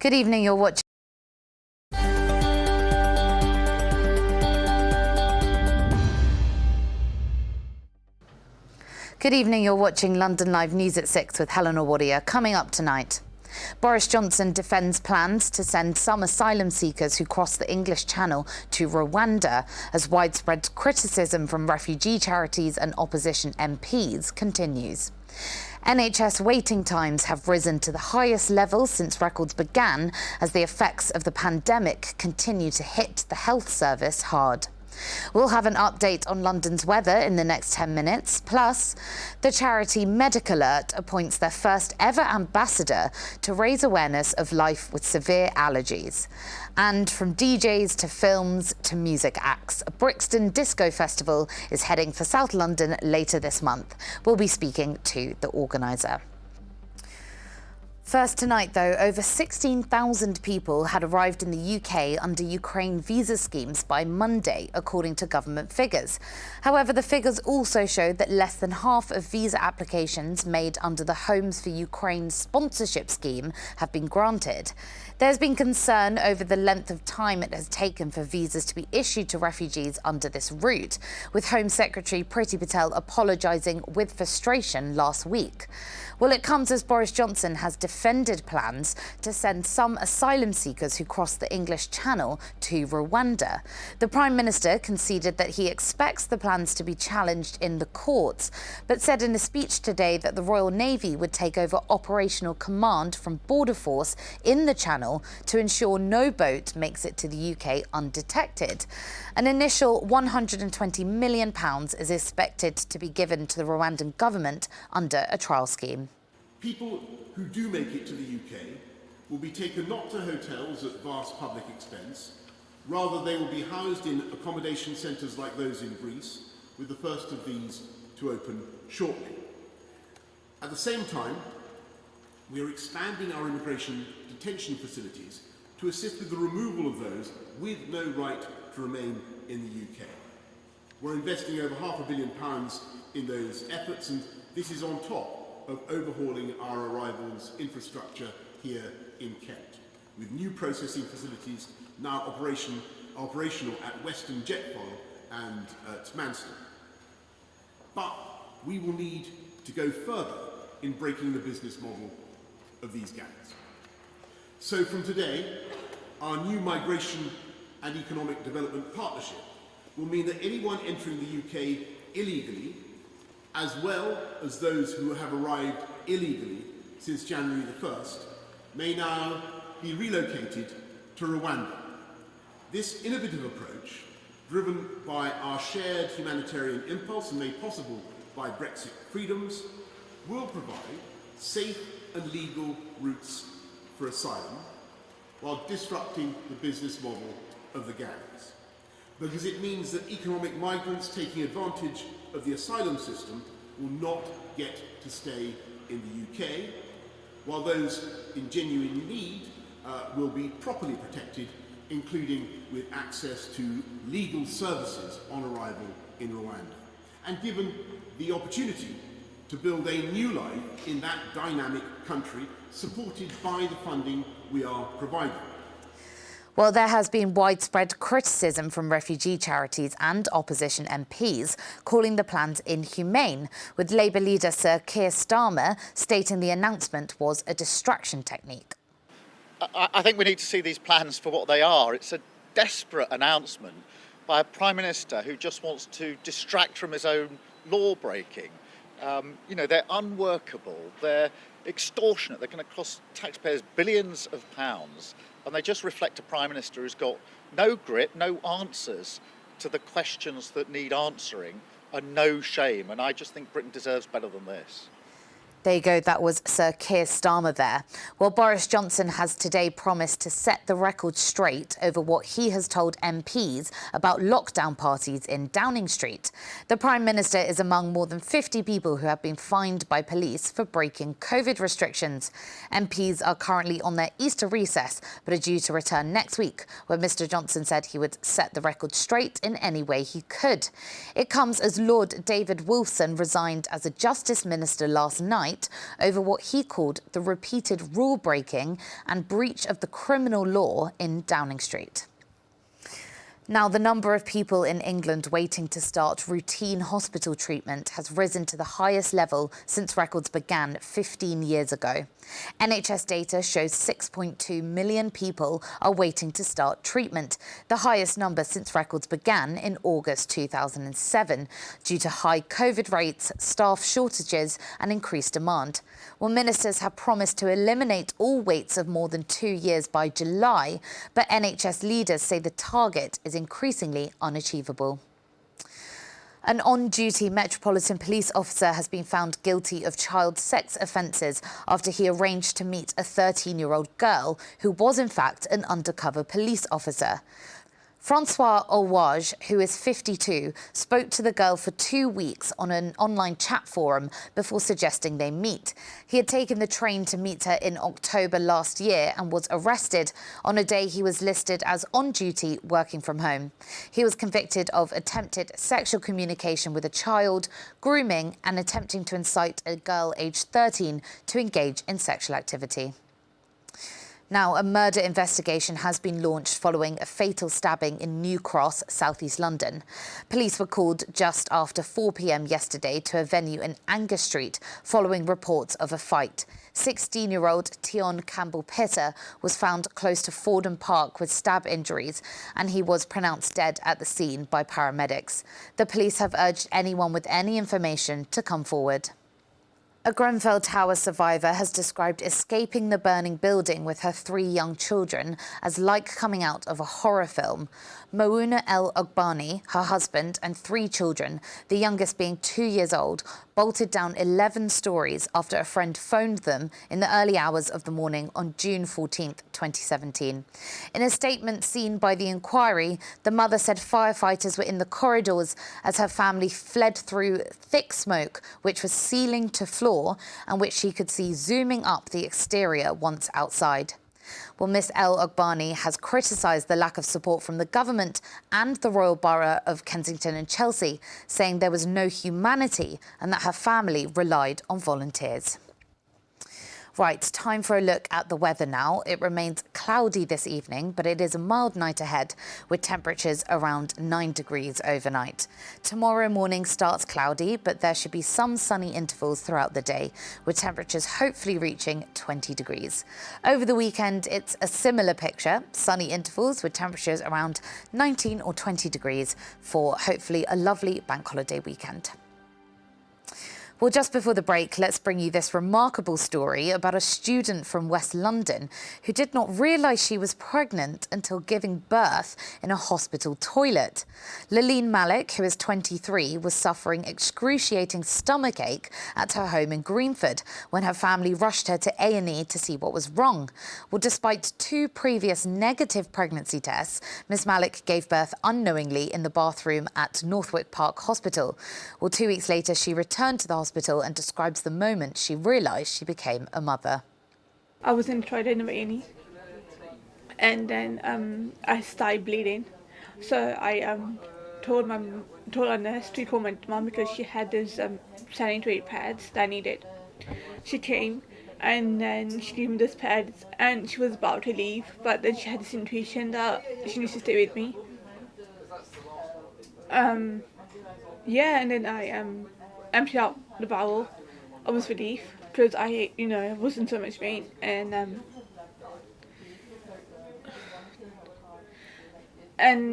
Good evening, you're watching. Good evening, you're watching London Live News at 6 with Helena Warrior. Coming up tonight, Boris Johnson defends plans to send some asylum seekers who cross the English Channel to Rwanda as widespread criticism from refugee charities and opposition MPs continues. NHS waiting times have risen to the highest level since records began as the effects of the pandemic continue to hit the health service hard. We'll have an update on London's weather in the next 10 minutes. Plus, the charity MEDICALERT appoints their first ever ambassador to raise awareness of life with severe allergies. And from DJs to films to music acts, a Brixton Disco Festival is heading for South London later this month. We'll be speaking to the organiser. First tonight, though, over 16,000 people had arrived in the UK under Ukraine visa schemes by Monday, according to government figures. However, the figures also showed that less than half of visa applications made under the Homes for Ukraine sponsorship scheme have been granted. There's been concern over the length of time it has taken for visas to be issued to refugees under this route, with Home Secretary Priti Patel apologising with frustration last week. Well, it comes as Boris Johnson has defended plans to send some asylum seekers who cross the English Channel to Rwanda. The Prime Minister conceded that he expects the plans to be challenged in the courts, but said in a speech today that the Royal Navy would take over operational command from Border Force in the Channel to ensure no boat makes it to the UK undetected. An initial £120 million is expected to be given to the Rwandan government under a trial scheme. People who do make it to the UK will be taken not to hotels at vast public expense. Rather, they will be housed in accommodation centres like those in Greece, with the first of these to open shortly. At the same time, we are expanding our immigration detention facilities to assist with the removal of those with no right to remain in the UK. We're investing over £500 million in those efforts, and this is on top of overhauling our arrivals infrastructure here in Kent, with new processing facilities now operational at Western Jetfoil and at Manston. But we will need to go further in breaking the business model of these gangs. So from today, our new migration and economic development partnership will mean that anyone entering the UK illegally, as well as those who have arrived illegally since January the 1st, may now be relocated to Rwanda. This innovative approach, driven by our shared humanitarian impulse and made possible by Brexit freedoms, will provide safe and legal routes for asylum while disrupting the business model of the gangs. Because it means that economic migrants taking advantage of the asylum system will not get to stay in the UK, while those in genuine need will be properly protected, including with access to legal services on arrival in Rwanda, and given the opportunity to build a new life in that dynamic country, supported by the funding we are providing. Well, there has been widespread criticism from refugee charities and opposition MPs calling the plans inhumane, with Labour leader Sir Keir Starmer stating the announcement was a distraction technique. I think we need to see these plans for what they are. It's a desperate announcement by a Prime Minister who just wants to distract from his own law-breaking. They're unworkable, they're extortionate, they're going to cost taxpayers billions of pounds, and they just reflect a Prime Minister who's got no grit, no answers to the questions that need answering, and no shame. And I just think Britain deserves better than this. There you go, that was Sir Keir Starmer there. Well, Boris Johnson has today promised to set the record straight over what he has told MPs about lockdown parties in Downing Street. The Prime Minister is among more than 50 people who have been fined by police for breaking COVID restrictions. MPs are currently on their Easter recess, but are due to return next week, where Mr Johnson said he would set the record straight in any way he could. It comes as Lord David Wolfson resigned as a Justice Minister last night night over what he called the repeated rule breaking and breach of the criminal law in Downing Street. Now, the number of people in England waiting to start routine hospital treatment has risen to the highest level since records began 15 years ago. NHS data shows 6.2 million people are waiting to start treatment, the highest number since records began in August 2007, due to high COVID rates, staff shortages and increased demand. Well, ministers have promised to eliminate all waits of more than 2 years by July, but NHS leaders say the target is increasingly unachievable. An on-duty Metropolitan Police officer has been found guilty of child sex offences after he arranged to meet a 13-year-old girl who was in fact an undercover police officer. Francois Olwage, who is 52, spoke to the girl for 2 weeks on an online chat forum before suggesting they meet. He had taken the train to meet her in October last year and was arrested on a day he was listed as on duty working from home. He was convicted of attempted sexual communication with a child, grooming and attempting to incite a girl aged 13 to engage in sexual activity. Now, a murder investigation has been launched following a fatal stabbing in New Cross, southeast London. Police were called just after 4 p.m. yesterday to a venue in Angus Street following reports of a fight. 16-year-old Tion Campbell-Pitter was found close to Fordham Park with stab injuries, and he was pronounced dead at the scene by paramedics. The police have urged anyone with any information to come forward. A Grenfell Tower survivor has described escaping the burning building with her 3 young children as like coming out of a horror film. Mouna El Ogbani, her husband and 3 children, the youngest being 2 years old, bolted down 11 stories after a friend phoned them in the early hours of the morning on June 14, 2017. In a statement seen by the inquiry, the mother said firefighters were in the corridors as her family fled through thick smoke, which was ceiling to floor and which she could see zooming up the exterior once outside. Well, Miss El Ogbani has criticised the lack of support from the government and the Royal Borough of Kensington and Chelsea, saying there was no humanity and that her family relied on volunteers. Right, time for a look at the weather now. It remains cloudy this evening, but it is a mild night ahead with temperatures around 9 degrees overnight. Tomorrow morning starts cloudy, but there should be some sunny intervals throughout the day, with temperatures hopefully reaching 20 degrees. Over the weekend, it's a similar picture, sunny intervals with temperatures around 19 or 20 degrees for hopefully a lovely bank holiday weekend. Well, just before the break, let's bring you this remarkable story about a student from West London who did not realise she was pregnant until giving birth in a hospital toilet. Laleen Malik, who is 23, was suffering excruciating stomachache at her home in Greenford when her family rushed her to A&E to see what was wrong. Well, despite 2 previous negative pregnancy tests, Miss Malik gave birth unknowingly in the bathroom at Northwick Park Hospital. Well, 2 weeks later, she returned to the hospital and describes the moment she realised she became a mother. I was in the toilet in A&E, and then I started bleeding. So I told our nurse to call my mum because she had those sanitary pads that I needed. She came and then she gave me those pads and she was about to leave, but then she had this intuition that she needs to stay with me. Yeah, and then I emptied out the bowel. I was relieved because I was in so much pain, and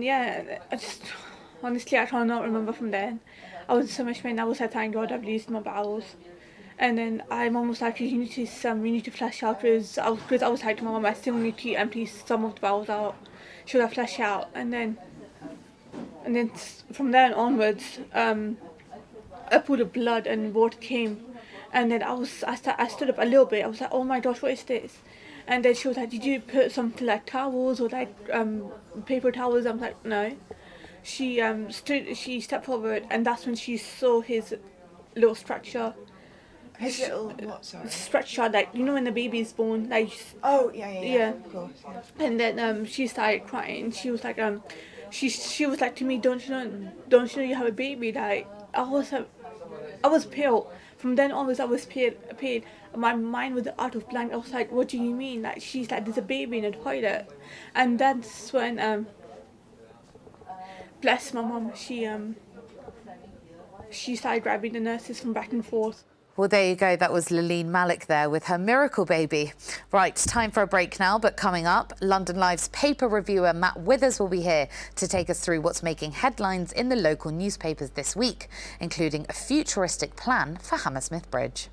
yeah, I just honestly I cannot remember from then. I was in so much pain. I was like, thank God I've released my bowels. And then my mum was like, you need to flush out because I was like to my mum, I still need to empty some of the bowels out. Should I flush out? And then from then onwards, I pulled the blood and water came, and then I stood up a little bit. I was like, oh my gosh, what is this? And then she was like, did you put something like towels or like paper towels? I was like, no. She stepped forward, and that's when she saw his little structure. His little what? Sorry. Structure, like when the baby is born, like. Oh yeah. Of course. Yeah. And then she started crying. She was like she was like to me, don't you know you have a baby? Like I was pale, From then onwards, I was pale. My mind was out of blank. I was like, what do you mean? Like, she's like, there's a baby in the toilet. And that's when, bless my mum, she started grabbing the nurses from back and forth. Well, there you go. That was Laleen Malik there with her miracle baby. Right, time for a break now, but coming up, London Live's paper reviewer Matt Withers will be here to take us through what's making headlines in the local newspapers this week, including a futuristic plan for Hammersmith Bridge.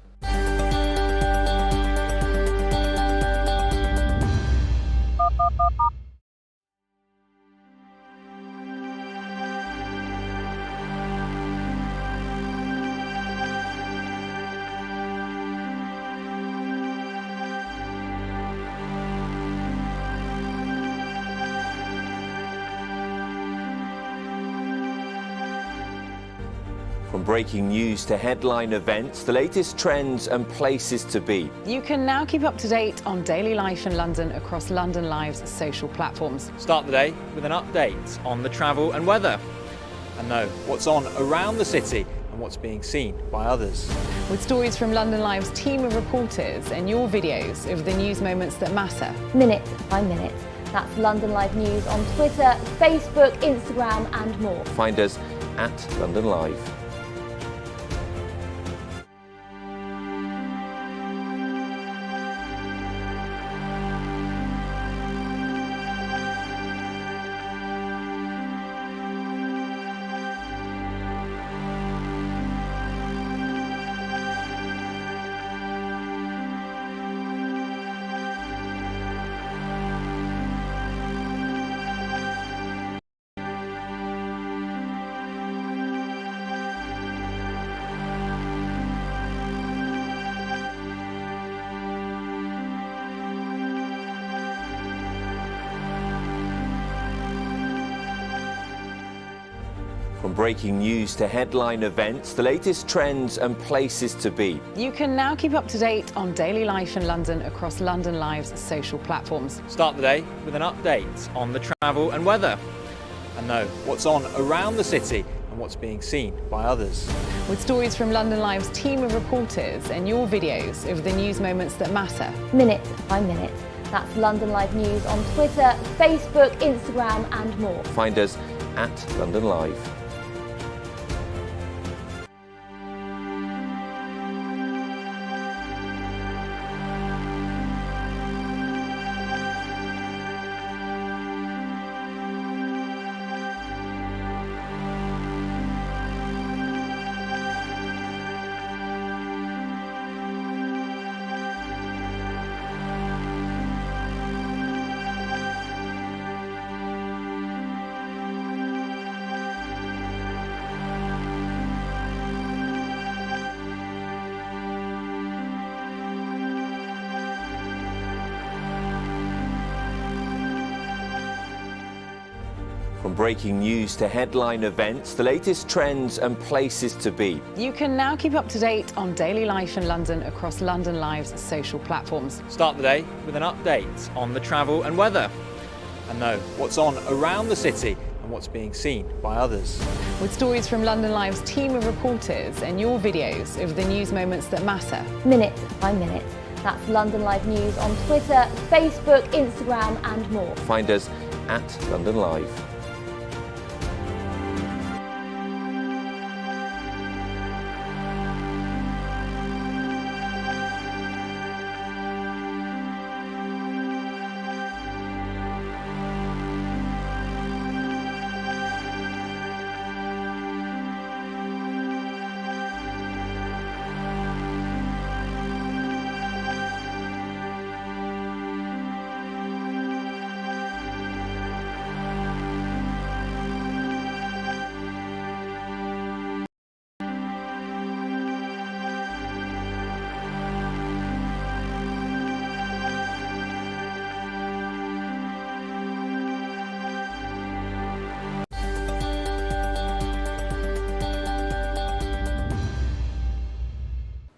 From breaking news to headline events, the latest trends and places to be. You can now keep up to date on daily life in London across London Live's social platforms. Start the day with an update on the travel and weather, and know what's on around the city and what's being seen by others. With stories from London Live's team of reporters and your videos of the news moments that matter. Minute by minute. That's London Live News on Twitter, Facebook, Instagram and more. Find us at London Live. From breaking news to headline events, the latest trends and places to be. You can now keep up to date on daily life in London across London Live's social platforms. Start the day with an update on the travel and weather, and know what's on around the city and what's being seen by others. With stories from London Live's team of reporters and your videos of the news moments that matter. Minute by minute. That's London Live News on Twitter, Facebook, Instagram and more. Find us at London Live. From breaking news to headline events, the latest trends and places to be. You can now keep up to date on daily life in London across London Live's social platforms. Start the day with an update on the travel and weather, and know what's on around the city and what's being seen by others. With stories from London Live's team of reporters and your videos of the news moments that matter. Minute by minute. That's London Live News on Twitter, Facebook, Instagram and more. Find us at London Live.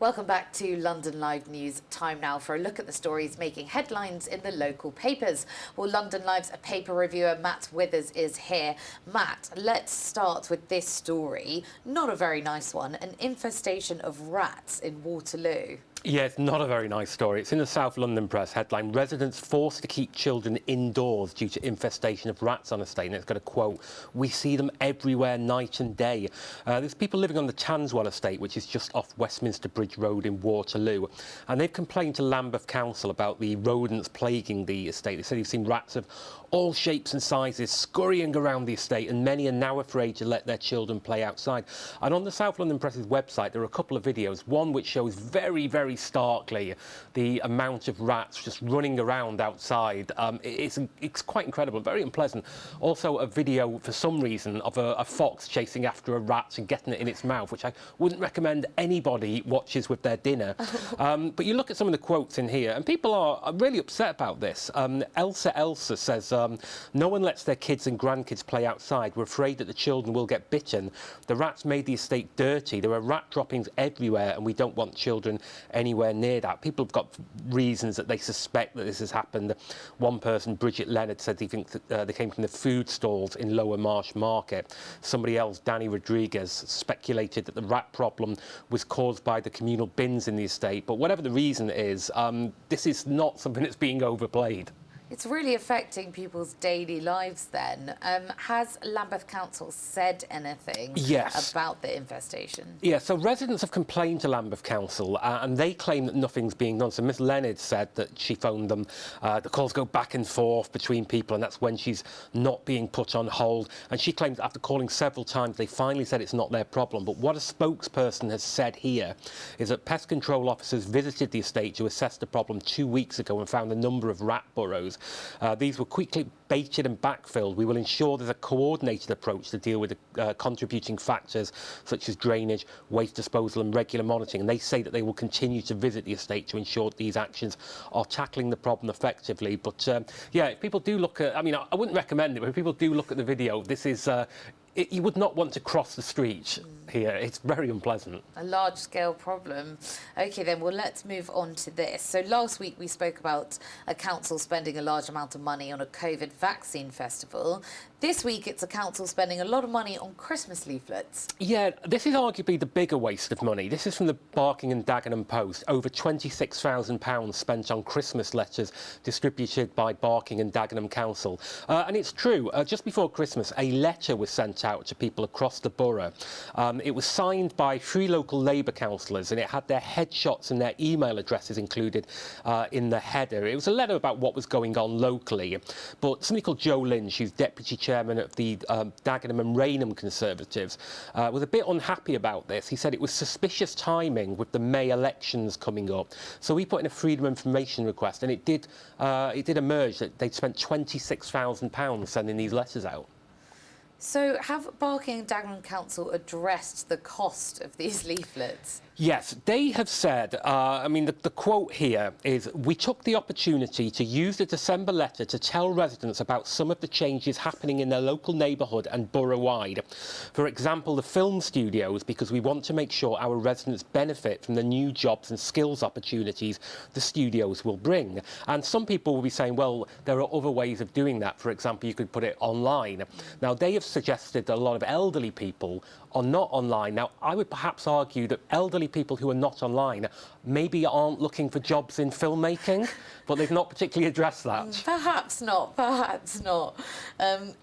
Welcome back to London Live News. Time now for a look at the stories making headlines in the local papers. Well, London Live's paper reviewer Matt Withers is here. Matt, let's start with this story. Not a very nice one. An infestation of rats in Waterloo. Yeah, it's not a very nice story. It's in the South London Press headline, residents forced to keep children indoors due to infestation of rats on estate. And it's got a quote, we see them everywhere night and day. There's people living on the Chanswell estate, which is just off Westminster Bridge Road in Waterloo. And they've complained to Lambeth Council about the rodents plaguing the estate. They said they've seen rats of all shapes and sizes scurrying around the estate, and many are now afraid to let their children play outside. And on the South London Press's website, there are a couple of videos, one which shows very, very starkly the amount of rats just running around outside. It's quite incredible, very unpleasant. Also a video, for some reason, of a fox chasing after a rat and getting it in its mouth, which I wouldn't recommend anybody watches with their dinner. But you look at some of the quotes in here, and people are really upset about this. Elsa says, no one lets their kids and grandkids play outside. We're afraid that the children will get bitten. The rats made the estate dirty. There are rat droppings everywhere, and we don't want children anywhere near that. People have got reasons that they suspect that this has happened. One person, Bridget Leonard, said they think that they came from the food stalls in Lower Marsh Market. Somebody else, Danny Rodriguez, speculated that the rat problem was caused by the communal bins in the estate. But whatever the reason is, this is not something that's being overplayed. It's really affecting people's daily lives then. Has Lambeth Council said anything about the infestation? Yeah, so residents have complained to Lambeth Council and they claim that nothing's being done. So Miss Leonard said that she phoned them. The calls go back and forth between people, and that's when she's not being put on hold. And she claims that after calling several times, they finally said it's not their problem. But what a spokesperson has said here is that pest control officers visited the estate to assess the problem 2 weeks ago and found a number of rat burrows. These were quickly baited and backfilled. We will ensure there's a coordinated approach to deal with the contributing factors such as drainage, waste disposal and regular monitoring. And they say that they will continue to visit the estate to ensure that these actions are tackling the problem effectively. But yeah, if people do look at, I mean, I wouldn't recommend it, but if people do look at the video, this is, you would not want to cross the street here. It's very unpleasant. A large-scale problem. OK, then, well, let's move on to this. So last week we spoke about a council spending a large amount of money on a COVID vaccine festival. This week it's a council spending a lot of money on Christmas leaflets. Yeah, this is arguably the bigger waste of money. This is from the Barking and Dagenham Post. Over £26,000 spent on Christmas letters distributed by Barking and Dagenham Council. And it's true, just before Christmas, a letter was sent out to people across the borough. It was signed by 3 local Labour councillors, and it had their headshots and their email addresses included in the header. It was a letter about what was going on locally. But somebody called Joe Lynch, who's deputy chairman of the Dagenham and Rainham Conservatives, was a bit unhappy about this. He said it was suspicious timing with the May elections coming up. So he put in a freedom of information request, and it did emerge that they'd spent £26,000 sending these letters out. So have Barking and Dagenham Council addressed the cost of these leaflets? Yes, they have said, I mean, the quote here is, we took the opportunity to use the December letter to tell residents about some of the changes happening in their local neighbourhood and borough-wide. For example, the film studios, because we want to make sure our residents benefit from the new jobs and skills opportunities the studios will bring. And some people will be saying, well, there are other ways of doing that. For example, you could put it online. Now, they have suggested that a lot of elderly people are not online. Now, I would perhaps argue that elderly people who are not online maybe aren't looking for jobs in filmmaking, but they've not particularly addressed that. Perhaps not, perhaps not.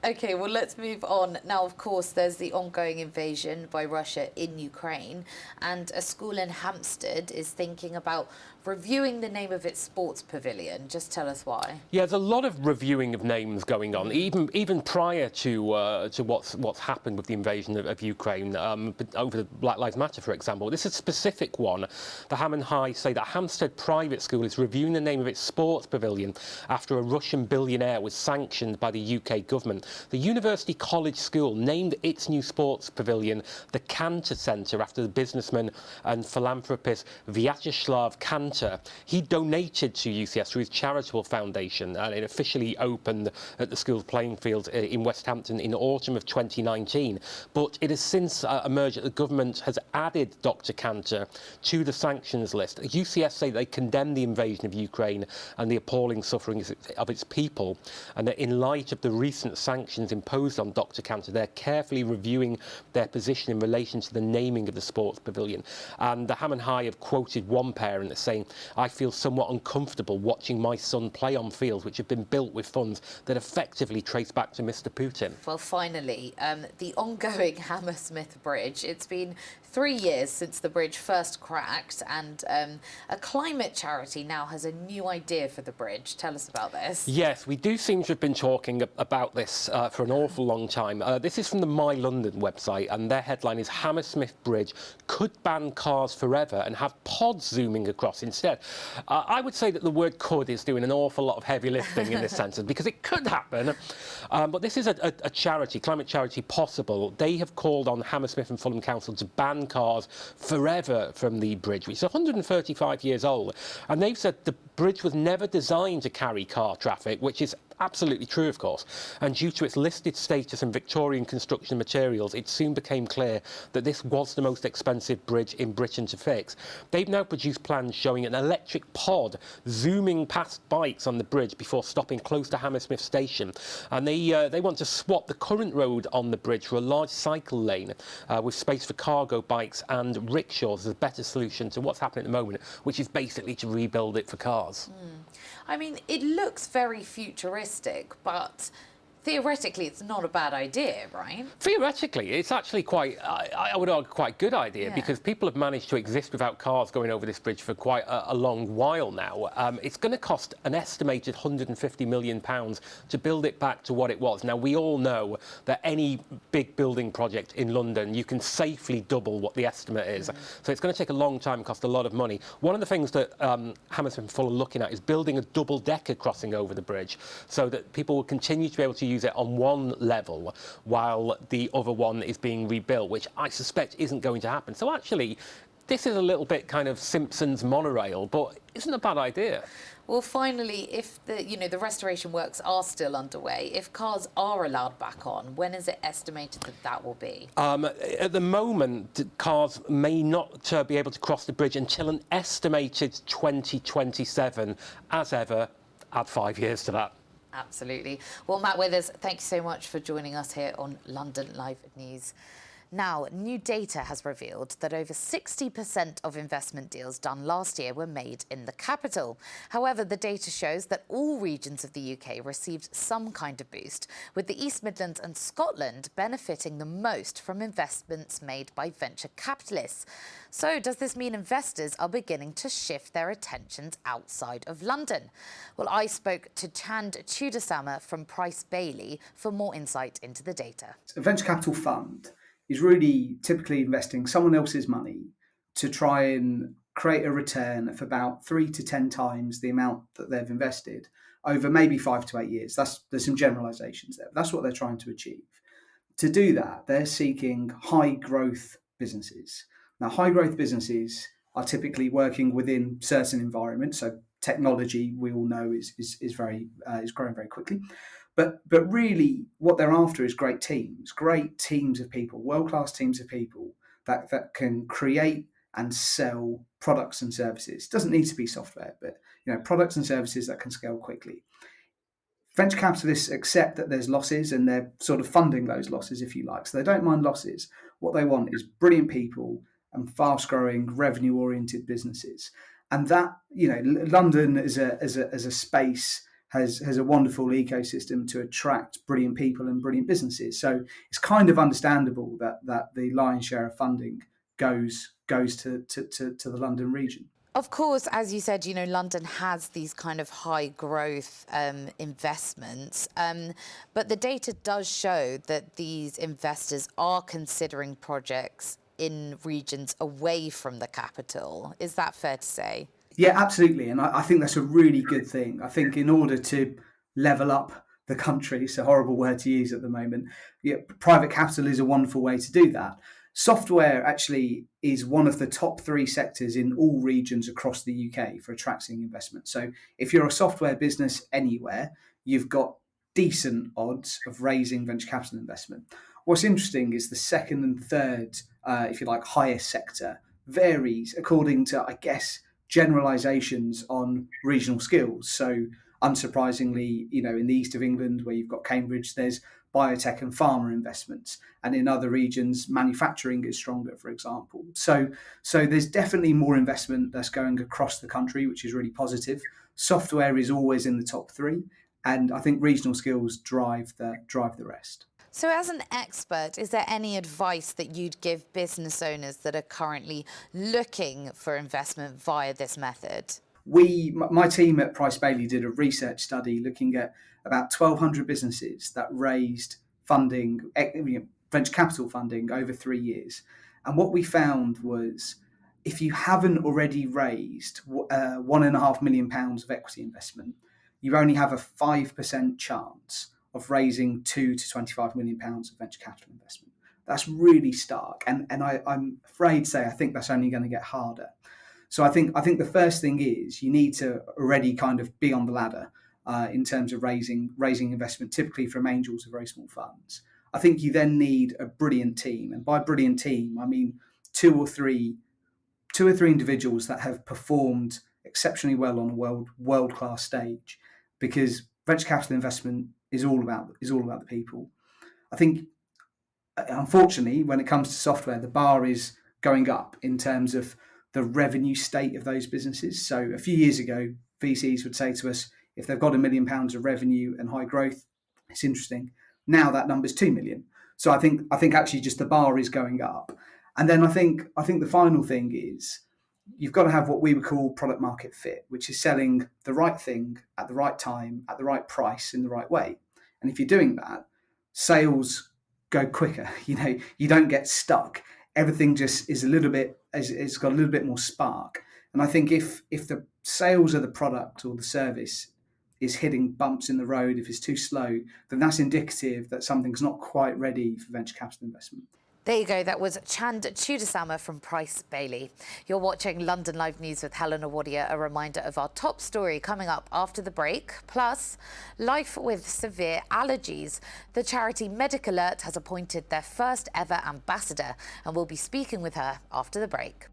OK, well, let's move on. Now, of course, there's the ongoing invasion by Russia in Ukraine, and a school in Hampstead is thinking about reviewing the name of its sports pavilion. Just tell us why. Yeah, there's a lot of reviewing of names going on, even prior to what's happened with the invasion of Ukraine, over the Black Lives Matter, for example. This is a specific one. The Ham and High say that Hampstead Private School is reviewing the name of its sports pavilion after a Russian billionaire was sanctioned by the UK government. The University College School named its new sports pavilion the Cantor Centre after the businessman and philanthropist Vyacheslav Cantor, Cantor, he donated to UCS through his charitable foundation, and it officially opened at the school's playing field in West Hampton in autumn of 2019. But it has since emerged that the government has added Dr. Cantor to the sanctions list. UCS say they condemn the invasion of Ukraine and the appalling suffering of its people, and that in light of the recent sanctions imposed on Dr. Cantor, they're carefully reviewing their position in relation to the naming of the sports pavilion. And the Ham and High have quoted one parent as saying, "I feel somewhat uncomfortable watching my son play on fields which have been built with funds that effectively trace back to Mr. Putin." Well, finally, the ongoing Hammersmith Bridge. It's been 3 years since the bridge first cracked, and a climate charity now has a new idea for the bridge. Tell us about this. Yes, we do seem to have been talking about this for an awful long time. This is from the My London website, and their headline is "Hammersmith Bridge could ban cars forever and have pods zooming across instead." I would say that the word "could" is doing an awful lot of heavy lifting in this sentence, because it could happen. But this is a charity, climate charity Possible. They have called on Hammersmith and Fulham Council to ban cars forever from the bridge, which is 135 years old. And they've said the bridge was never designed to carry car traffic, which is absolutely true, of course. And due to its listed status and Victorian construction materials, it soon became clear that this was the most expensive bridge in Britain to fix. They've now produced plans showing an electric pod zooming past bikes on the bridge before stopping close to Hammersmith Station. And they want to swap the current road on the bridge for a large cycle lane with space for cargo bikes and rickshaws as a better solution to what's happening at the moment, which is basically to rebuild it for cars. I mean, it looks very futuristic, but theoretically it's not a bad idea, right? Theoretically, it's actually quite, I would argue, quite a good idea, because people have managed to exist without cars going over this bridge for quite a long while now. It's going to cost an estimated £150 million to build it back to what it was. Now, we all know that any big building project in London, you can safely double what the estimate is. So it's going to take a long time, cost a lot of money. One of the things that Hammersmith and Fulham are looking at is building a double-decker crossing over the bridge so that people will continue to be able to use it on one level while the other one is being rebuilt, which I suspect isn't going to happen. So actually, this is a little bit kind of Simpsons monorail, but isn't a bad idea. Well, finally, if the restoration works are still underway, if cars are allowed back on, when is it estimated that that will be? At the moment, cars may not be able to cross the bridge until an estimated 2027. As ever, add 5 years to that. Absolutely. Well, Matt Withers, thank you so much for joining us here on London Live News. Now, new data has revealed that over 60% of investment deals done last year were made in the capital. However, the data shows that all regions of the UK received some kind of boost, with the East Midlands and Scotland benefiting the most from investments made by venture capitalists. So does this mean investors are beginning to shift their attentions outside of London? Well, I spoke to Chudasama from Price Bailey for more insight into the data. A venture capital fund is really typically investing someone else's money to try and create a return of about 3 to 10 times the amount that they've invested over maybe 5 to 8 years. There's some generalizations there, but that's what they're trying to achieve. To do that, they're seeking high growth businesses. Now, high growth businesses are typically working within certain environments. So technology, we all know, is growing very quickly. But really, what they're after is great teams of people, world-class teams of people that can create and sell products and services. It doesn't need to be software, but products and services that can scale quickly. Venture capitalists accept that there's losses, and they're sort of funding those losses, if you like. So they don't mind losses. What they want is brilliant people and fast-growing, revenue-oriented businesses. And that, London as a space has a wonderful ecosystem to attract brilliant people and brilliant businesses. So it's kind of understandable that the lion's share of funding goes to the London region. Of course, as you said, London has these kind of high growth investments, but the data does show that these investors are considering projects in regions away from the capital. Is that fair to say? Yeah, absolutely. And I think that's a really good thing. I think in order to level up the country, it's a horrible word to use at the moment, private capital is a wonderful way to do that. Software actually is one of the top 3 sectors in all regions across the UK for attracting investment. So if you're a software business anywhere, you've got decent odds of raising venture capital investment. What's interesting is the second and third, if you like, highest sector varies according to, I guess, generalizations on regional skills. So unsurprisingly, in the east of England, where you've got Cambridge, there's biotech and pharma investments, and in other regions, manufacturing is stronger, for example. So there's definitely more investment that's going across the country, which is really positive. Software is always in the top 3, and I think regional skills drive the rest. So as an expert, is there any advice that you'd give business owners that are currently looking for investment via this method? My team at Price Bailey did a research study looking at about 1,200 businesses that raised funding, venture capital funding over 3 years. And what we found was if you haven't already raised £1.5 million of equity investment, you only have a 5% chance of raising £2 to £25 million of venture capital investment. That's really stark. And I'm afraid to say, I think that's only going to get harder. So I think the first thing is you need to already kind of be on the ladder in terms of raising investment, typically from angels or very small funds. I think you then need a brilliant team. And by brilliant team, I mean two or three individuals that have performed exceptionally well on a world-class stage, because venture capital investment is all about the people. I think, unfortunately, when it comes to software, the bar is going up in terms of the revenue state of those businesses. So a few years ago, VCs would say to us, if they've got £1 million of revenue and high growth, it's interesting. Now that number's 2 million. So I think actually just the bar is going up. And then I think the final thing is you've got to have what we would call product market fit, which is selling the right thing at the right time, at the right price, in the right way. And if you're doing that, sales go quicker. You don't get stuck. Everything just is it's got a little bit more spark. And I think if the sales of the product or the service is hitting bumps in the road, if it's too slow, then that's indicative that something's not quite ready for venture capital investment. There you go. That was Chudasama from Price Bailey. You're watching London Live News with Helena Wadia. A reminder of our top story coming up after the break. Plus, life with severe allergies. The charity MEDICALERT has appointed their first ever ambassador, and we'll be speaking with her after the break.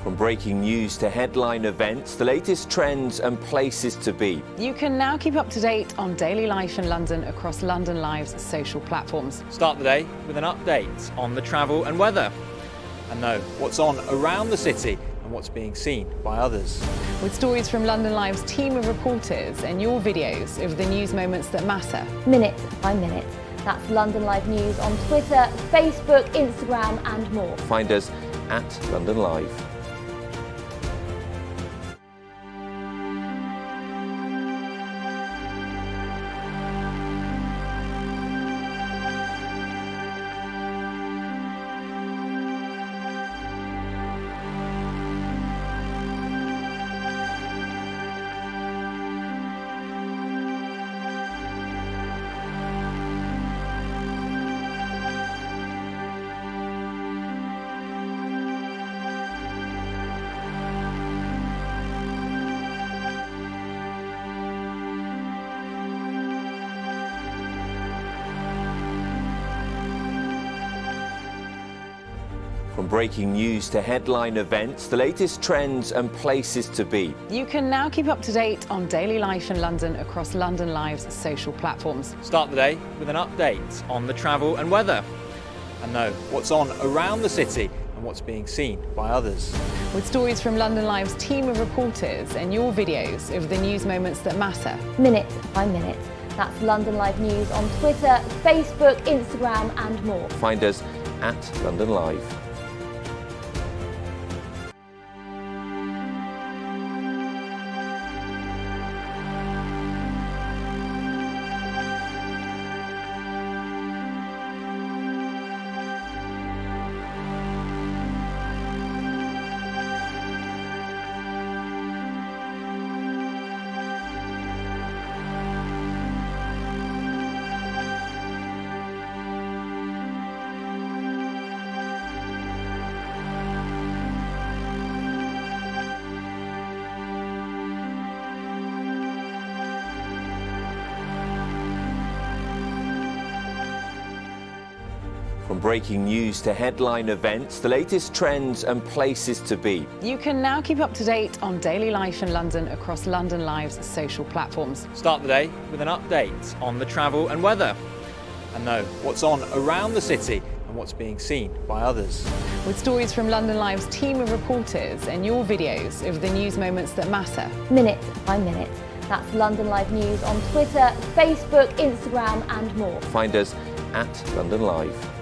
From breaking news to headline events, the latest trends and places to be. You can now keep up to date on daily life in London across London Live's social platforms. Start the day with an update on the travel and weather, and know what's on around the city and what's being seen by others. With stories from London Live's team of reporters and your videos of the news moments that matter. Minute by minute. That's London Live News on Twitter, Facebook, Instagram and more. Find us at London Live. From breaking news to headline events, the latest trends and places to be. You can now keep up to date on daily life in London across London Live's social platforms. Start the day with an update on the travel and weather, and know what's on around the city and what's being seen by others. With stories from London Live's team of reporters and your videos of the news moments that matter. Minute by minute. That's London Live News on Twitter, Facebook, Instagram and more. Find us at London Live. From breaking news to headline events, the latest trends and places to be. You can now keep up to date on daily life in London across London Live's social platforms. Start the day with an update on the travel and weather, and know what's on around the city and what's being seen by others. With stories from London Live's team of reporters and your videos of the news moments that matter. Minute by minute. That's London Live News on Twitter, Facebook, Instagram and more. Find us at London Live.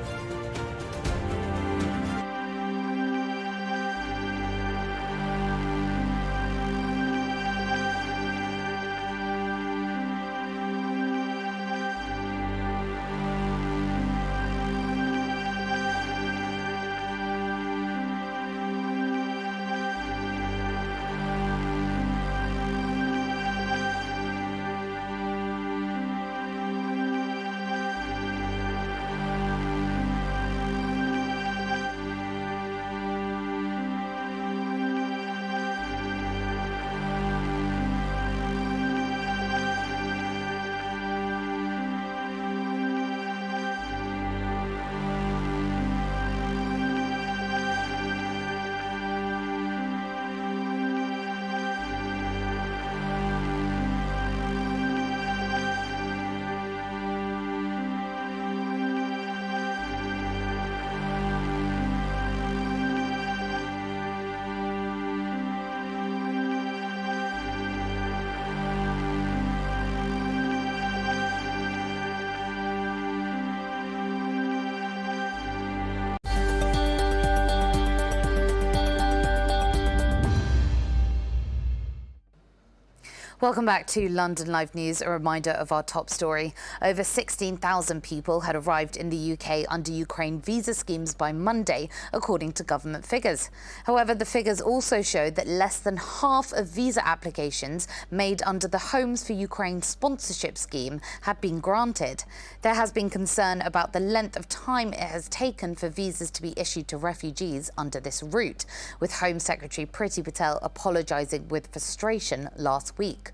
Welcome back to London Live News. A reminder of our top story. Over 16,000 people had arrived in the UK under Ukraine visa schemes by Monday, according to government figures. However, the figures also showed that less than half of visa applications made under the Homes for Ukraine sponsorship scheme had been granted. There has been concern about the length of time it has taken for visas to be issued to refugees under this route, with Home Secretary Priti Patel apologising with frustration last week.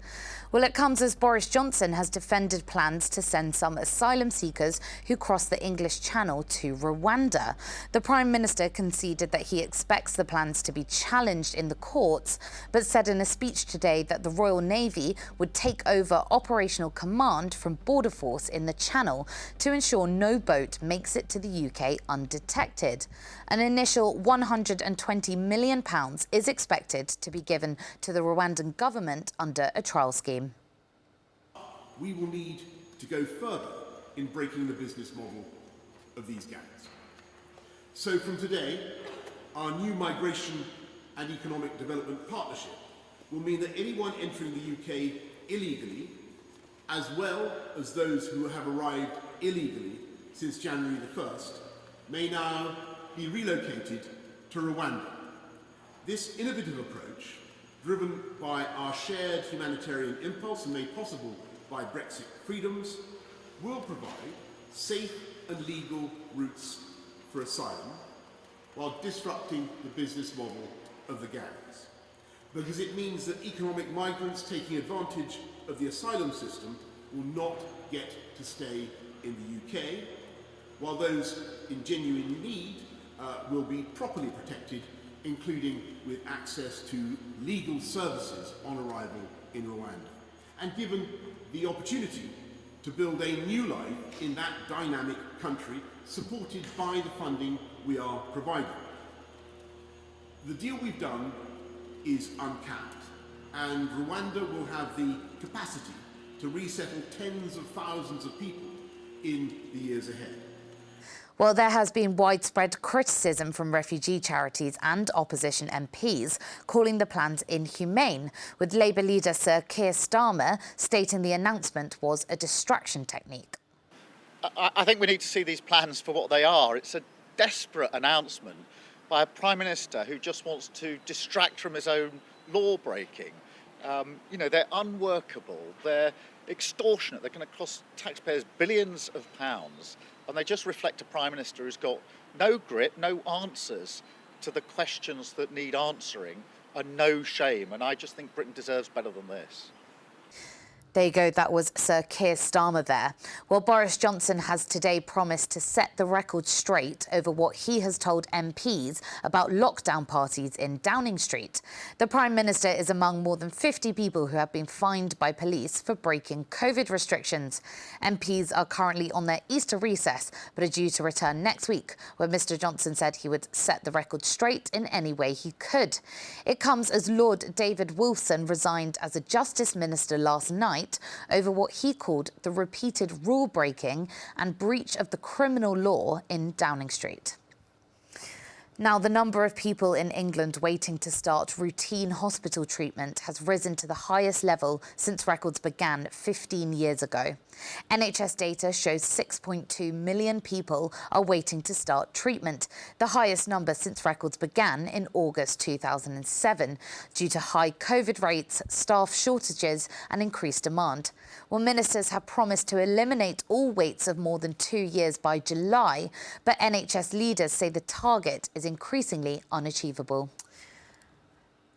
Well, it comes as Boris Johnson has defended plans to send some asylum seekers who cross the English Channel to Rwanda. The Prime Minister conceded that he expects the plans to be challenged in the courts, but said in a speech today that the Royal Navy would take over operational command from Border Force in the Channel to ensure no boat makes it to the UK undetected. An initial £120 million is expected to be given to the Rwandan government under a trial scheme. We will need to go further in breaking the business model of these gangs. So from today, our new migration and economic development partnership will mean that anyone entering the UK illegally, as well as those who have arrived illegally since January the 1st, may now be relocated to Rwanda. This innovative approach, driven by our shared humanitarian impulse and made possible by Brexit freedoms, will provide safe and legal routes for asylum while disrupting the business model of the gangs. Because it means that economic migrants taking advantage of the asylum system will not get to stay in the UK, while those in genuine need will be properly protected, including with access to legal services on arrival in Rwanda, and given the opportunity to build a new life in that dynamic country, supported by the funding we are providing. The deal we've done is uncapped, and Rwanda will have the capacity to resettle tens of thousands of people in the years ahead. Well, there has been widespread criticism from refugee charities and opposition MPs calling the plans inhumane, with Labour leader Sir Keir Starmer stating the announcement was a distraction technique. I think we need to see these plans for what they are. It's a desperate announcement by a Prime Minister who just wants to distract from his own law breaking. You know, they're unworkable, they're extortionate, they're going to cost taxpayers billions of pounds. And they just reflect a Prime Minister who's got no grit, no answers to the questions that need answering, and no shame. And I just think Britain deserves better than this. There you go, that was Sir Keir Starmer there. Well, Boris Johnson has today promised to set the record straight over what he has told MPs about lockdown parties in Downing Street. The Prime Minister is among more than 50 people who have been fined by police for breaking COVID restrictions. MPs are currently on their Easter recess, but are due to return next week, where Mr Johnson said he would set the record straight in any way he could. It comes as Lord David Wilson resigned as a Justice Minister last night over what he called the repeated rule breaking and breach of the criminal law in Downing Street. Now, the number of people in England waiting to start routine hospital treatment has risen to the highest level since records began 15 years ago. NHS data shows 6.2 million people are waiting to start treatment, the highest number since records began in August 2007, due to high COVID rates, staff shortages and increased demand. Well, ministers have promised to eliminate all waits of more than 2 years by July, but NHS leaders say the target is increasingly unachievable.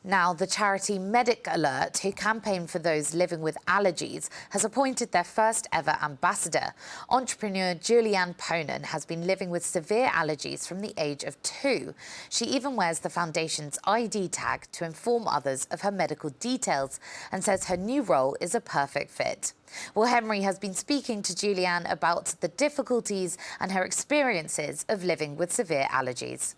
Now, the charity MEDICALERT, who campaign for those living with allergies, has appointed their first ever ambassador. Entrepreneur Julianne Ponan has been living with severe allergies from the age of 2. She even wears the foundation's ID tag to inform others of her medical details and says her new role is a perfect fit. Well, Henry has been speaking to Julianne about the difficulties and her experiences of living with severe allergies.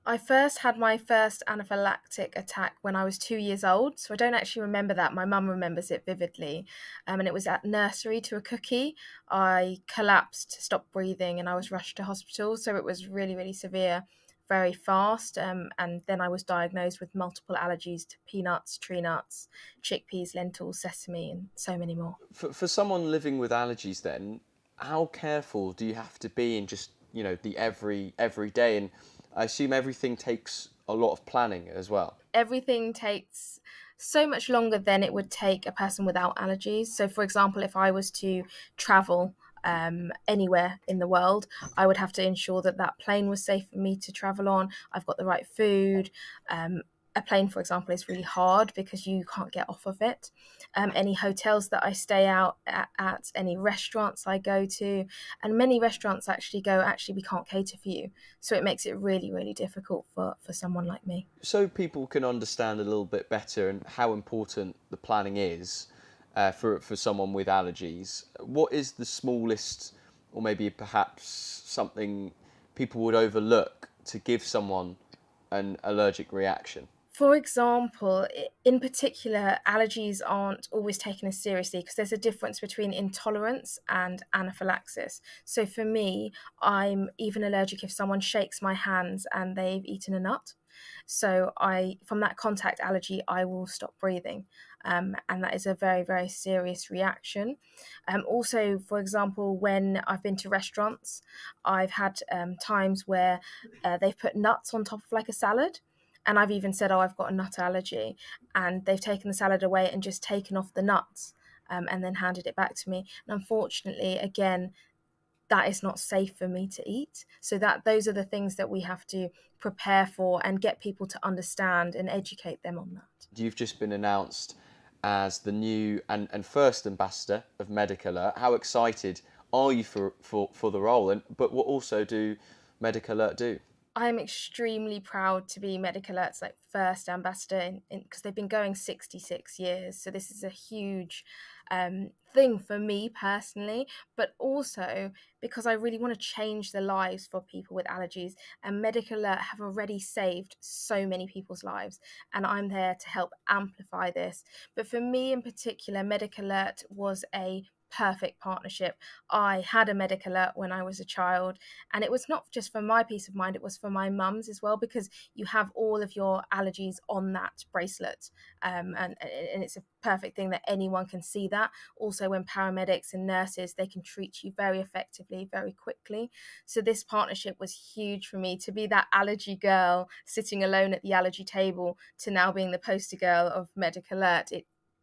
I first had my first anaphylactic attack when I was 2 years old, so I don't actually remember that. My mum remembers it vividly, and it was at nursery to a cookie. I collapsed, stopped breathing, and I was rushed to hospital, so it was really, really severe, very fast, and then I was diagnosed with multiple allergies to peanuts, tree nuts, chickpeas, lentils, sesame, and so many more. For someone living with allergies then, how careful do you have to be in just, the every day? And I assume everything takes a lot of planning as well. Everything takes so much longer than it would take a person without allergies. So, for example, if I was to travel anywhere in the world, I would have to ensure that that plane was safe for me to travel on. I've got the right food. A plane, for example, is really hard because you can't get off of it. Any hotels that I stay out at, any restaurants I go to, and many restaurants actually we can't cater for you. So it makes it really, really difficult for someone like me. So people can understand a little bit better and how important the planning is for someone with allergies. What is the smallest, or maybe perhaps something people would overlook to give someone an allergic reaction? For example, in particular, allergies aren't always taken as seriously because there's a difference between intolerance and anaphylaxis. So for me, I'm even allergic if someone shakes my hands and they've eaten a nut. So from that contact allergy, I will stop breathing. And that is a very, very serious reaction. Also, for example, when I've been to restaurants, I've had times where they've put nuts on top of like a salad. And I've even said, I've got a nut allergy. And they've taken the salad away and just taken off the nuts and then handed it back to me. And unfortunately, again, that is not safe for me to eat. So those are the things that we have to prepare for and get people to understand and educate them on that. You've just been announced as the new and first ambassador of MEDICALERT. How excited are you for the role? But what also do MEDICALERT do? I'm extremely proud to be MEDICALERT's first ambassador because they've been going 66 years. So this is a huge thing for me personally, but also because I really want to change the lives for people with allergies. And MEDICALERT have already saved so many people's lives, and I'm there to help amplify this. But for me in particular, MEDICALERT was a perfect partnership. I had a MEDICALERT when I was a child, and it was not just for my peace of mind, it was for my mum's as well, because you have all of your allergies on that bracelet, and it's a perfect thing that anyone can see that. Also, when paramedics and nurses, they can treat you very effectively, very quickly. So this partnership was huge for me, to be that allergy girl sitting alone at the allergy table to now being the poster girl of MEDICALERT.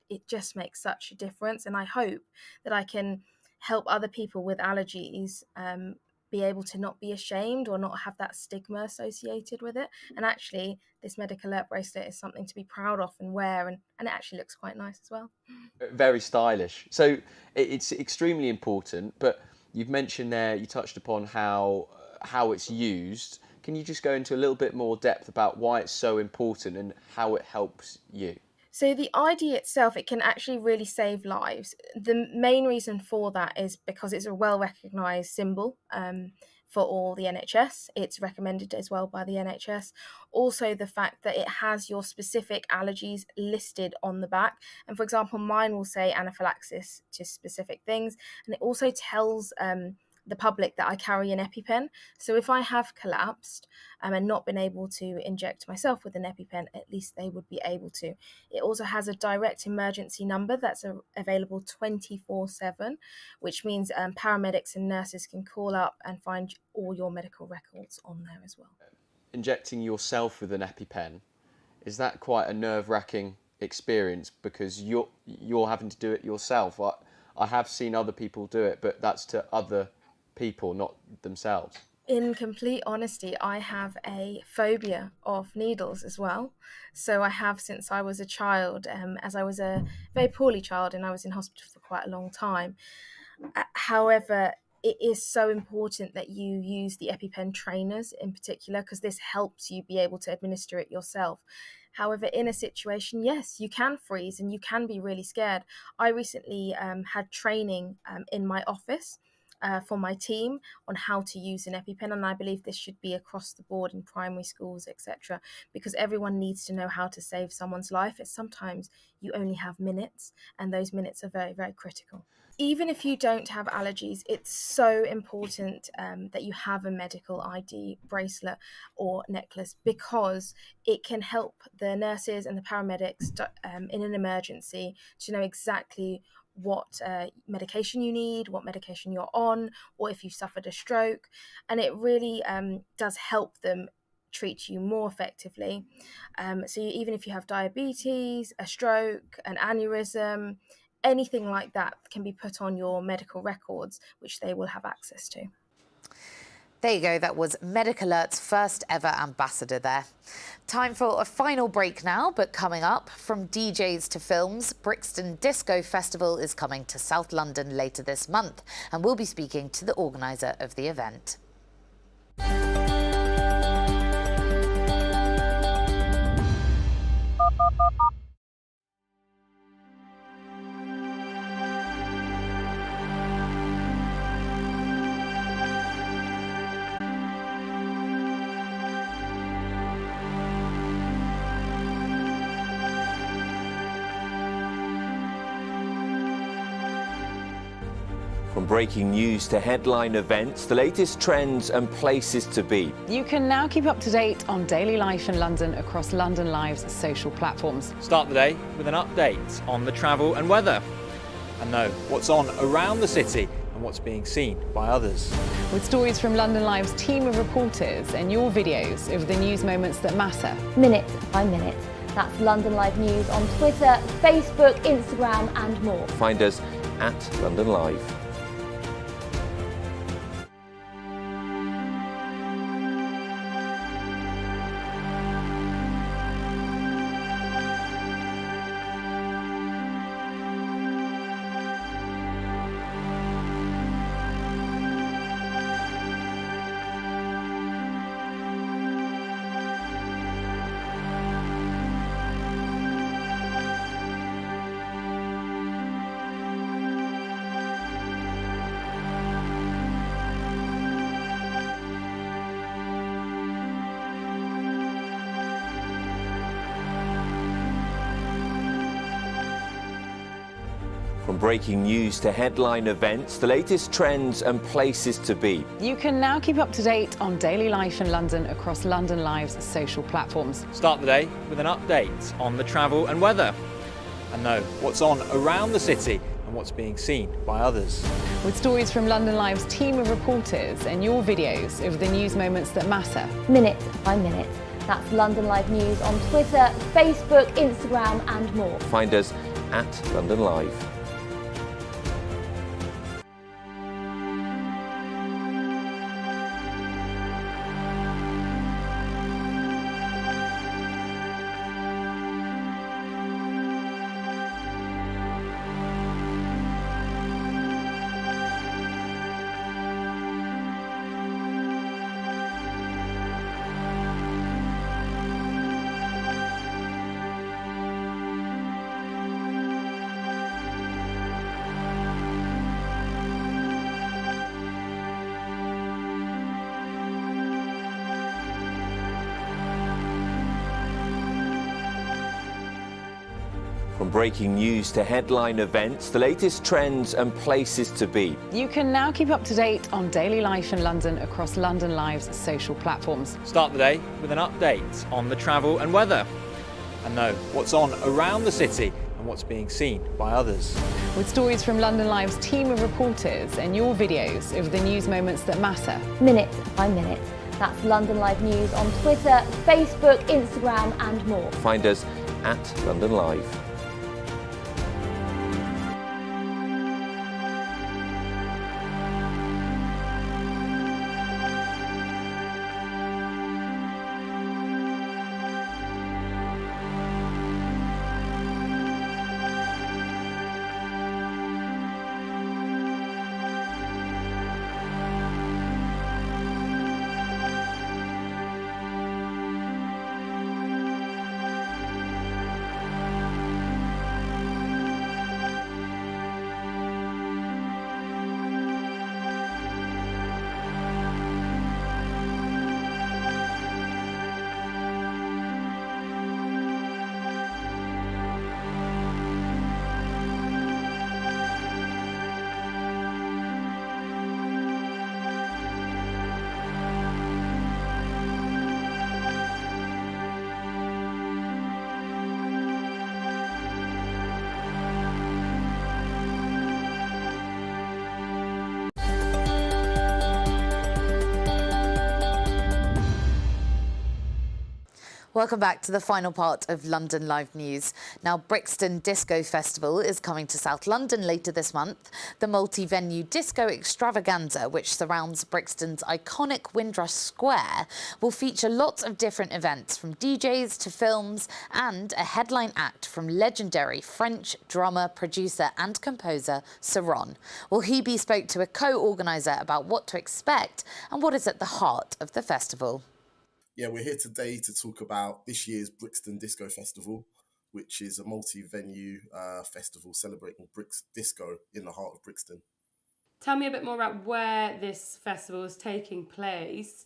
It just makes such a difference, and I hope that I can help other people with allergies be able to not be ashamed or not have that stigma associated with it. And actually, this MEDICALERT bracelet is something to be proud of and wear, and it actually looks quite nice as well. Very stylish. So it's extremely important, but you've mentioned there, you touched upon how it's used. Can you just go into a little bit more depth about why it's so important and how it helps you? So the ID itself, it can actually really save lives. The main reason for that is because it's a well-recognised symbol for all the NHS. It's recommended as well by the NHS. Also, the fact that it has your specific allergies listed on the back. And for example, mine will say anaphylaxis to specific things. And it also tells the public that I carry an EpiPen. So if I have collapsed and not been able to inject myself with an EpiPen, at least they would be able to. It also has a direct emergency number that's available 24/7, which means paramedics and nurses can call up and find all your medical records on there as well. Injecting yourself with an EpiPen, is that quite a nerve-wracking experience because you're having to do it yourself? I have seen other people do it, but that's to other people, not themselves. In complete honesty, I have a phobia of needles as well. So I have since I was a child, as I was a very poorly child and I was in hospital for quite a long time. However, it is so important that you use the EpiPen trainers in particular, because this helps you be able to administer it yourself. However, in a situation, yes, you can freeze and you can be really scared. I recently had training in my office for my team on how to use an EpiPen, and I believe this should be across the board in primary schools, etc., because everyone needs to know how to save someone's life. It's sometimes you only have minutes, and those minutes are very, very critical. Even if you don't have allergies, it's so important that you have a medical ID bracelet or necklace, because it can help the nurses and the paramedics in an emergency to know exactly what medication you need, what medication you're on, or if you've suffered a stroke. And it really does help them treat you more effectively. Even if you have diabetes, a stroke, an aneurysm, anything like that can be put on your medical records, which they will have access to. There you go, that was MEDICALERT's first ever ambassador there. Time for a final break now, but coming up, from DJs to films, BRIXTON Disco Festival is coming to South London later this month, and we'll be speaking to the organiser of the event. From breaking news to headline events, the latest trends and places to be. You can now keep up to date on daily life in London across London Live's social platforms. Start the day with an update on the travel and weather, and know what's on around the city and what's being seen by others. With stories from London Live's team of reporters and your videos of the news moments that matter. Minute by minute. That's London Live News on Twitter, Facebook, Instagram and more. Find us at London Live. From breaking news to headline events, the latest trends and places to be. You can now keep up to date on daily life in London across London Live's social platforms. Start the day with an update on the travel and weather, and know what's on around the city and what's being seen by others. With stories from London Live's team of reporters and your videos of the news moments that matter. Minute by minute. That's London Live News on Twitter, Facebook, Instagram and more. Find us at London Live. From breaking news to headline events, the latest trends and places to be. You can now keep up to date on daily life in London across London Live's social platforms. Start the day with an update on the travel and weather, and know what's on around the city and what's being seen by others. With stories from London Live's team of reporters and your videos of the news moments that matter. Minute by minute. That's London Live News on Twitter, Facebook, Instagram and more. Find us at London Live. Welcome back to the final part of London Live News. Now, BRIXTON Disco Festival is coming to South London later this month. The multi-venue disco extravaganza, which surrounds Brixton's iconic Windrush Square, will feature lots of different events, from DJs to films, and a headline act from legendary French drummer, producer and composer Saron. Well, Hebe spoke to a co-organiser about what to expect and what is at the heart of the festival. Yeah, we're here today to talk about this year's BRIXTON Disco Festival, which is a multi-venue festival celebrating disco in the heart of Brixton. Tell me a bit more about where this festival is taking place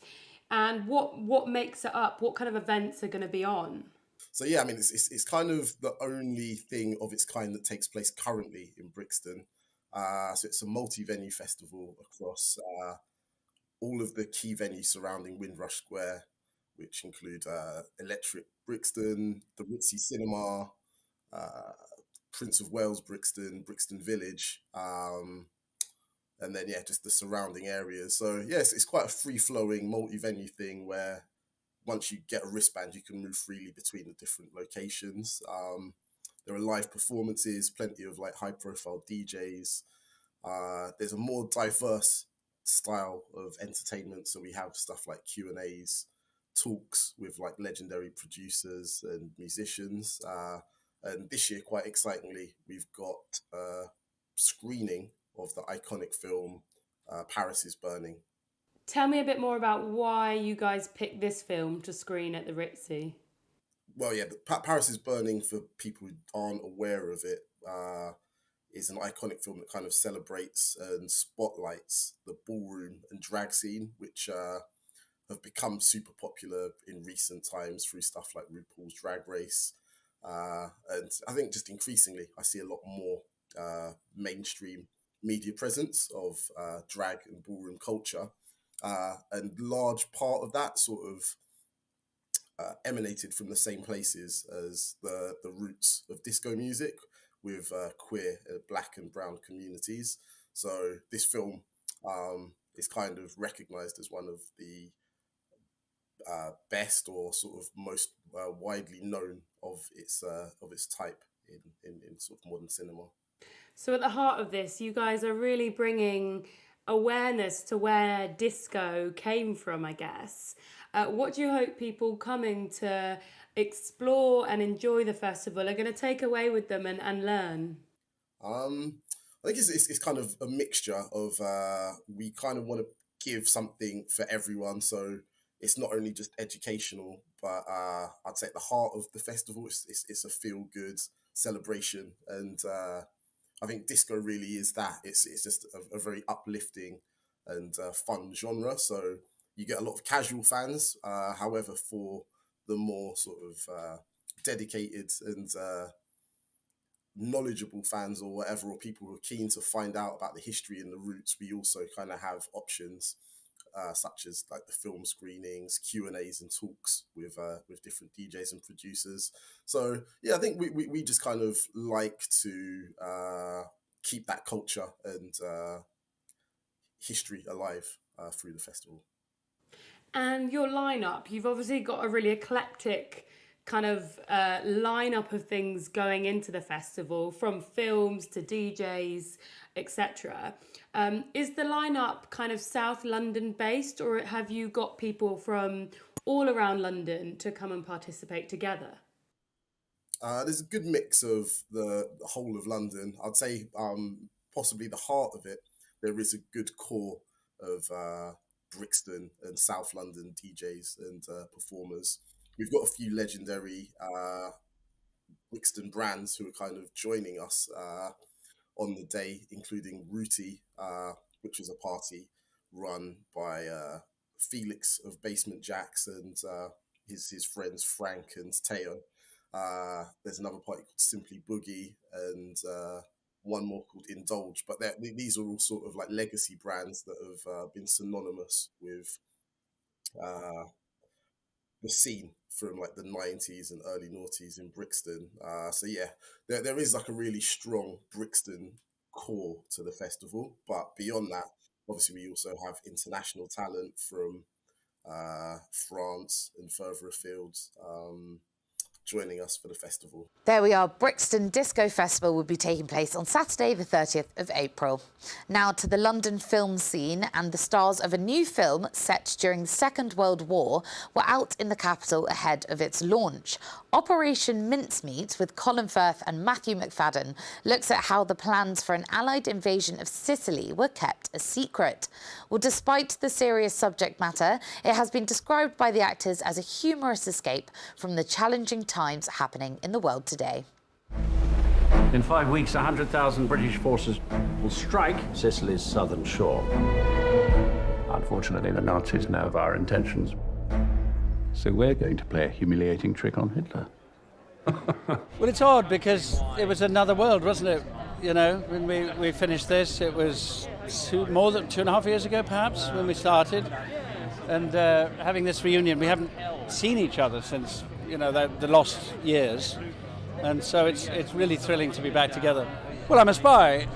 and what makes it up. What kind of events are going to be on? So yeah, I mean, it's kind of the only thing of its kind that takes place currently in Brixton. So it's a multi-venue festival across all of the key venues surrounding Windrush Square, which include Electric Brixton, the Ritzy Cinema, Prince of Wales Brixton, Brixton Village, and then, yeah, just the surrounding areas. So, yes, it's quite a free-flowing, multi-venue thing where once you get a wristband, you can move freely between the different locations. There are live performances, plenty of like high-profile DJs. There's a more diverse style of entertainment, so we have stuff like Q&As, talks with like legendary producers and musicians, and this year, quite excitingly, we've got a screening of the iconic film Paris is Burning. Tell me a bit more about why you guys picked this film to screen at the Ritzy. Well, yeah, Paris is Burning, for people who aren't aware of it, is an iconic film that kind of celebrates and spotlights the ballroom and drag scene, which have become super popular in recent times through stuff like RuPaul's Drag Race. And I think just increasingly, I see a lot more mainstream media presence of drag and ballroom culture. And large part of that sort of emanated from the same places as the roots of disco music with queer, black and brown communities. So this film is kind of recognised as one of the best or sort of most widely known of its type in sort of modern cinema. So at the heart of this, you guys are really bringing awareness to where disco came from, I guess. What do you hope people coming to explore and enjoy the festival are going to take away with them and learn? I think it's kind of a mixture of we kind of want to give something for everyone. So it's not only just educational, but I'd say at the heart of the festival, it's a feel-good celebration. And I think disco really is that. It's just a very uplifting and fun genre. So you get a lot of casual fans. However, for the more sort of dedicated and knowledgeable fans or whatever, or people who are keen to find out about the history and the roots, we also kind of have options such as like the film screenings, Q&As and talks with different DJs and producers. So yeah, I think we just kind of like to keep that culture and history alive through the festival. And your lineup, you've obviously got a really eclectic kind of lineup of things going into the festival, from films to DJs, etc. Is the lineup kind of South London based, or have you got people from all around London to come and participate together? There's a good mix of the whole of London. I'd say possibly the heart of it, there is a good core of Brixton and South London DJs and performers. We've got a few legendary Brixton brands who are kind of joining us on the day, including Rooty, which was a party run by Felix of Basement Jacks and his friends Frank and Teo. There's another party called Simply Boogie and one more called Indulge. But these are all sort of like legacy brands that have been synonymous with the scene from like the 90s and early noughties in Brixton. So yeah, there is like a really strong Brixton core to the festival. But beyond that, obviously we also have international talent from France and further afield joining us for the festival. There we are. Brixton Disco Festival will be taking place on Saturday the 30th of April. Now to the London film scene, and the stars of a new film set during the Second World War were out in the capital ahead of its launch. Operation Mincemeat with Colin Firth and Matthew McFadden looks at how the plans for an Allied invasion of Sicily were kept a secret. Well, despite the serious subject matter, it has been described by the actors as a humorous escape from the challenging times happening in the world today. In 5 weeks, 100,000 British forces will strike Sicily's southern shore. Unfortunately, the Nazis know of our intentions. So we're going to play a humiliating trick on Hitler. Well, it's odd because it was another world, wasn't it? You know, when we finished this, it was more than 2.5 years ago, perhaps, when we started. And having this reunion, we haven't seen each other since, you know, the lost years. And so it's really thrilling to be back together. Well, I'm a spy,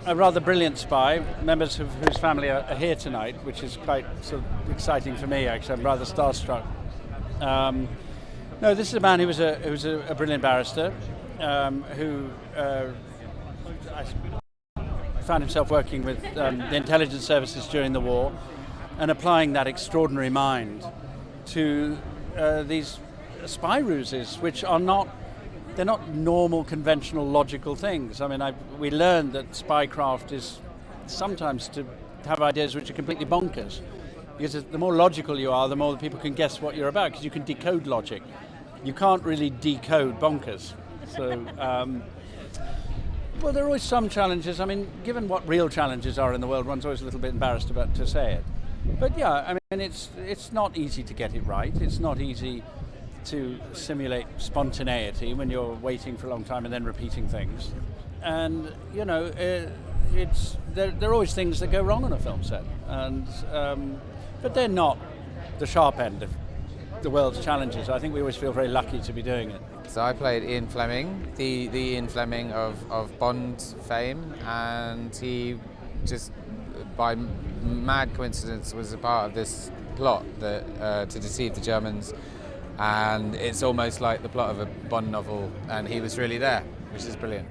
a rather brilliant spy, members of whose family are here tonight, which is quite sort of exciting for me, actually. I'm rather starstruck. No, this is a man who was a brilliant barrister, who found himself working with the intelligence services during the war and applying that extraordinary mind to these spy ruses, which are they're not normal, conventional, logical things. I mean, we learned that spycraft is sometimes to have ideas which are completely bonkers. Because the more logical you are, the more people can guess what you're about, because you can decode logic. You can't really decode bonkers. So, well, there are always some challenges. I mean, given what real challenges are in the world, one's always a little bit embarrassed about to say it. But yeah, I mean, it's not easy to get it right. It's not easy to simulate spontaneity when you're waiting for a long time and then repeating things. And, you know, there are always things that go wrong on a film set. And but they're not the sharp end of the world's challenges. I think we always feel very lucky to be doing it. So I played Ian Fleming, the Ian Fleming of Bond fame, and he just, by mad coincidence, was a part of this plot that to deceive the Germans. And it's almost like the plot of a Bond novel, and he was really there, which is brilliant.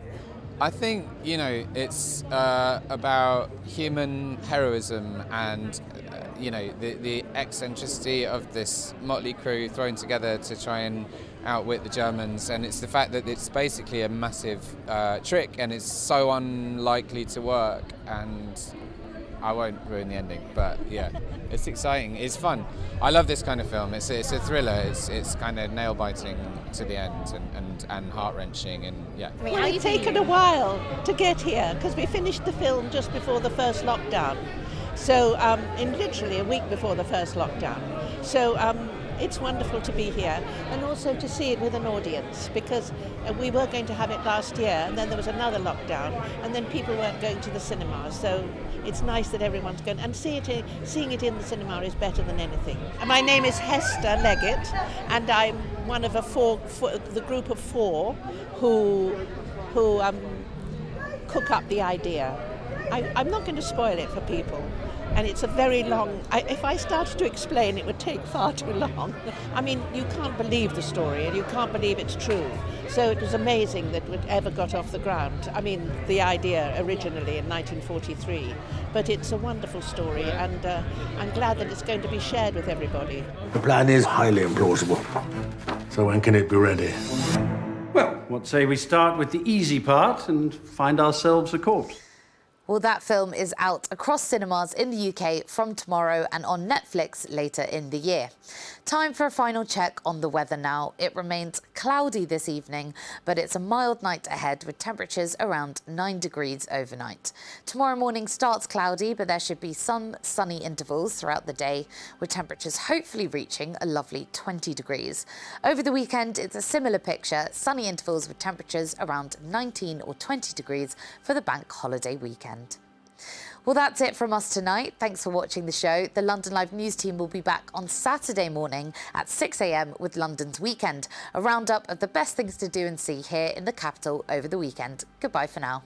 I think, you know, it's about human heroism and, you know, the eccentricity of this motley crew thrown together to try and outwit the Germans. And it's the fact that it's basically a massive trick, and it's so unlikely to work. And I won't ruin the ending, but yeah, it's exciting. It's fun. I love this kind of film. It's a thriller. It's kind of nail-biting to the end and heart-wrenching, and yeah. Well, it's taken a while to get here because we finished the film just before the first lockdown. So, in literally a week before the first lockdown. So, it's wonderful to be here and also to see it with an audience, because we were going to have it last year and then there was another lockdown and then people weren't going to the cinemas. So it's nice that everyone's going, and seeing it in the cinema is better than anything. My name is Hester Leggett and I'm one of the group of 4 who cook up the idea. I'm not going to spoil it for people. And it's a very long, if I started to explain, it would take far too long. I mean, you can't believe the story and you can't believe it's true. So it was amazing that it ever got off the ground. I mean, the idea originally in 1943. But it's a wonderful story and I'm glad that it's going to be shared with everybody. The plan is highly implausible. So when can it be ready? Well, what say we start with the easy part and find ourselves a corpse? Well, that film is out across cinemas in the UK from tomorrow and on Netflix later in the year. Time for a final check on the weather now. It remains cloudy this evening, but it's a mild night ahead with temperatures around 9 degrees overnight. Tomorrow morning starts cloudy, but there should be some sunny intervals throughout the day, with temperatures hopefully reaching a lovely 20 degrees. Over the weekend, it's a similar picture, sunny intervals with temperatures around 19 or 20 degrees for the bank holiday weekend. Well, that's it from us tonight. Thanks for watching the show. The London Live News team will be back on Saturday morning at 6 a.m. with London's Weekend, a roundup of the best things to do and see here in the capital over the weekend. Goodbye for now.